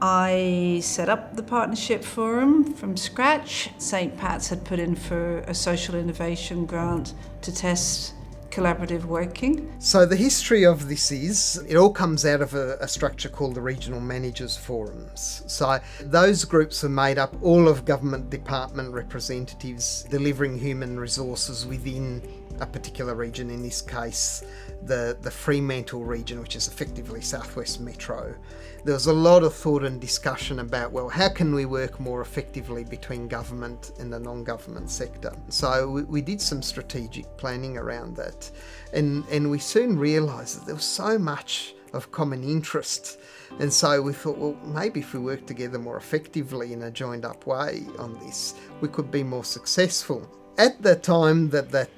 I set up the Partnership Forum from scratch. St. Pat's had put in for a social innovation grant to test collaborative working. So the history of this is, it all comes out of a structure called the Regional Managers Forums. So those groups are made up all of government department representatives delivering human resources within a particular region, in this case the Fremantle region, which is effectively Southwest Metro. There was a lot of thought and discussion about, well, how can we work more effectively between government and the non-government sector? So we did some strategic planning around that, and we soon realised that there was so much of common interest, and so we thought, well, maybe if we work together more effectively in a joined up way on this, we could be more successful. At the time that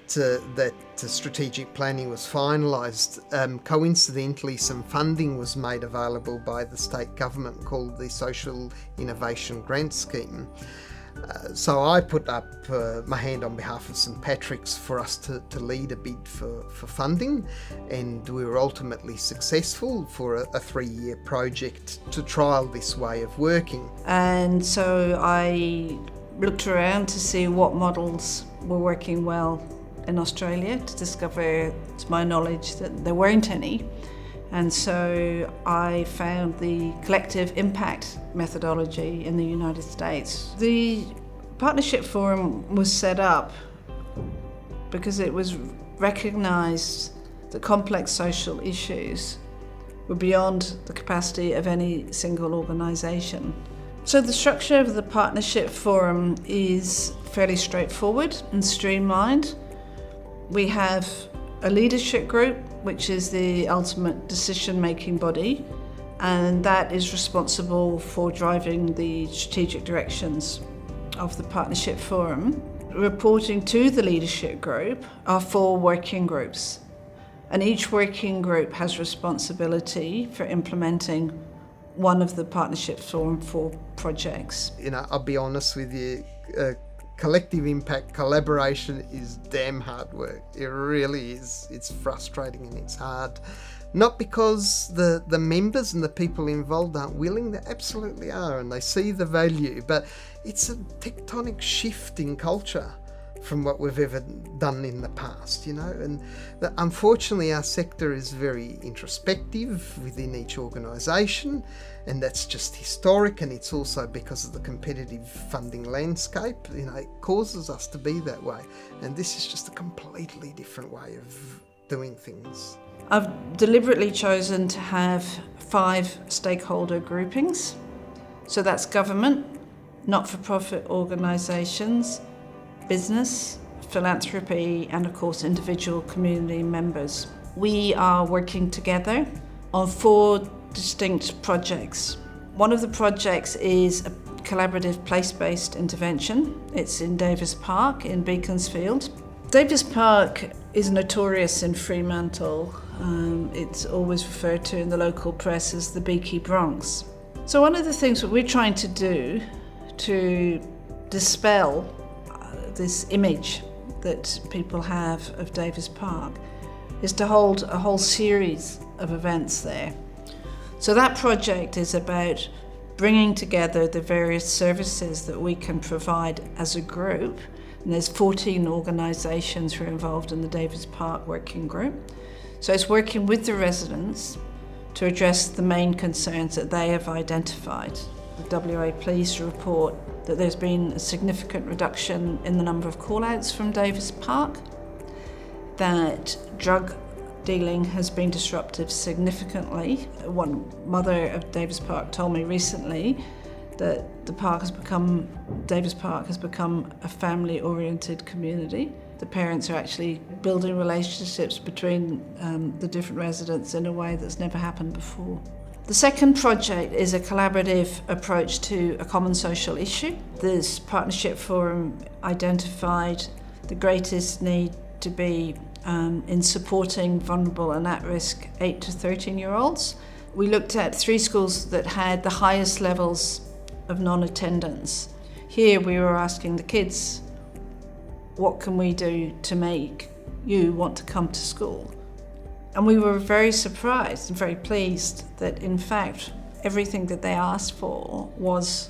strategic planning was finalised, coincidentally some funding was made available by the state government called the Social Innovation Grant Scheme. So I put up my hand on behalf of St Patrick's for us to lead a bid for funding, and we were ultimately successful for a 3-year project to trial this way of working. And so I looked around to see what models were working well in Australia, to discover, to my knowledge, that there weren't any. And so I found the collective impact methodology in the United States. The Partnership Forum was set up because it was recognised that complex social issues were beyond the capacity of any single organisation. So the structure of the Partnership Forum is fairly straightforward and streamlined. We have a leadership group, which is the ultimate decision-making body, and that is responsible for driving the strategic directions of the Partnership Forum. Reporting to the leadership group are 4 working groups, and each working group has responsibility for implementing one of the Partnership Forum 4 projects. I'll be honest with you, collective impact collaboration is damn hard work. It really is. It's frustrating and it's hard. Not because the members and the people involved aren't willing, they absolutely are, and they see the value, but it's a tectonic shift in culture from what we've ever done in the past, and unfortunately our sector is very introspective within each organisation, and that's just historic, and it's also because of the competitive funding landscape. It causes us to be that way, and this is just a completely different way of doing things. I've deliberately chosen to have 5 stakeholder groupings. So that's government, not-for-profit organisations, business, philanthropy, and of course individual community members. We are working together on 4 distinct projects. One of the projects is a collaborative place-based intervention. It's in Davis Park in Beaconsfield. Davis Park is notorious in Fremantle. It's always referred to in the local press as the Beaky Bronx. So one of the things that we're trying to do to dispel this image that people have of Davis Park is to hold a whole series of events there. So that project is about bringing together the various services that we can provide as a group, and there's 14 organisations who are involved in the Davis Park Working Group. So it's working with the residents to address the main concerns that they have identified. The WA Police report that there's been a significant reduction in the number of call-outs from Davis Park, that drug dealing has been disrupted significantly. One mother of Davis Park told me recently that Davis Park has become a family-oriented community. The parents are actually building relationships between the different residents in a way that's never happened before. The second project is a collaborative approach to a common social issue. This Partnership Forum identified the greatest need to be in supporting vulnerable and at-risk 8 to 13-year-olds. We looked at 3 schools that had the highest levels of non-attendance. Here we were asking the kids, what can we do to make you want to come to school? And we were very surprised and very pleased that in fact everything that they asked for was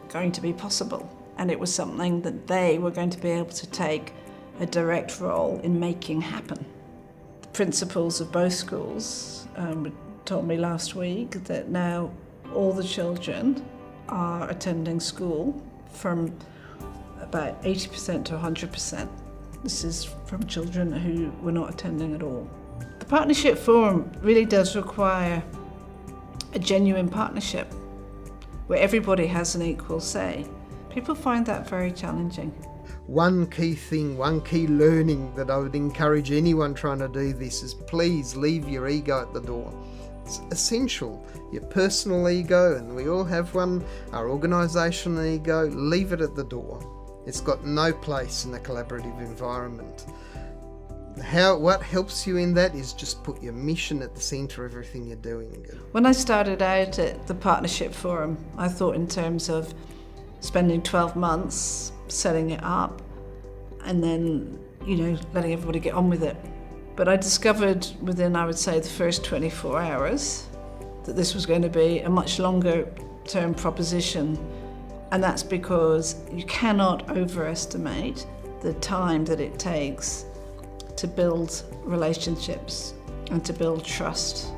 going to be possible, and it was something that they were going to be able to take a direct role in making happen. The principals of both schools told me last week that now all the children are attending school, from about 80% to 100%. This is from children who were not attending at all. The Partnership Forum really does require a genuine partnership where everybody has an equal say. People find that very challenging. One key thing, one key learning that I would encourage anyone trying to do this is please leave your ego at the door. It's essential. Your personal ego, and we all have one, our organisational ego, leave it at the door. It's got no place in a collaborative environment. What helps you in that is just put your mission at the centre of everything you're doing. When I started out at the Partnership Forum, I thought in terms of spending 12 months setting it up and then, letting everybody get on with it. But I discovered within, I would say, the first 24 hours that this was going to be a much longer term proposition. And that's because you cannot overestimate the time that it takes to build relationships and to build trust.